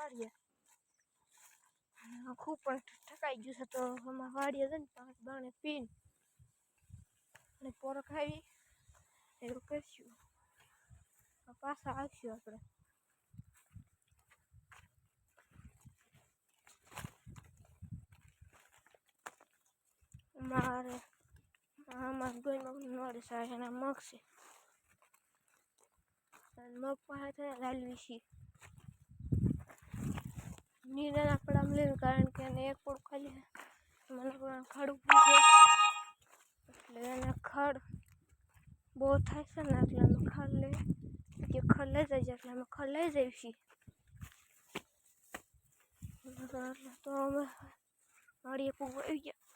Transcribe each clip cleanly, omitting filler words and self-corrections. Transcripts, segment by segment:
વાડીએ ખૂબ પણ ઠકાઈ ગયું છે તો આમાં વાડીએ જઈને 5 દાણે પીને અને પોરો ખાવી એવું કરશું. પાછા આવશું આપણે. મારે આમાં ગોઈમાં નડે છે એના મગ છે મગ પાસે લાલવી છે નીંદણ આપણે આમ લેવું કારણ કે એને એક પોળ ખાલી મને ખડ ઉભી એટલે એને ખડ બહુ થાય છે ને એટલે અમે ખડ લઈ જાય એટલે અમે ખડ લઈ જઈએ છીએ તો અમે વાડીએ પૂગવા આવી ગયા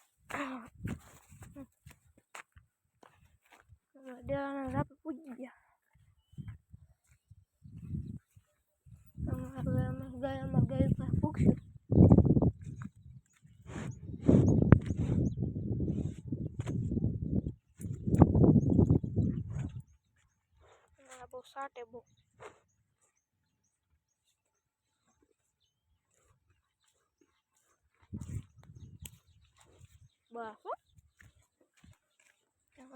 દેવાના રાપે પૂજી ગયા. અમે ગાય પાસે પૂગશું. બહુ સાટે બહુ બસ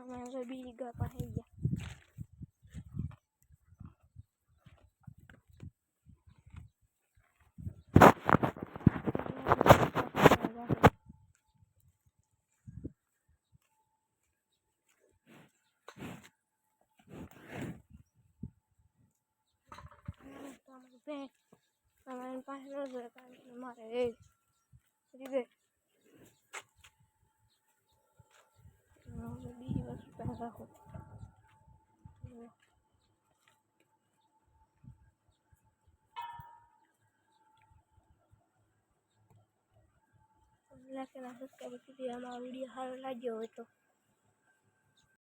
અમે બીજી ગાય પાસે ગયા. અમારી પાસે ન જોઈએ કારણ કે મારે એ રીવે બીજી વસ્તુ પાસે રાખું લાઈક અને સબસ્ક્રાઈબ કરી. અમારો વિડીયો સારો લાગ્યો હોય તો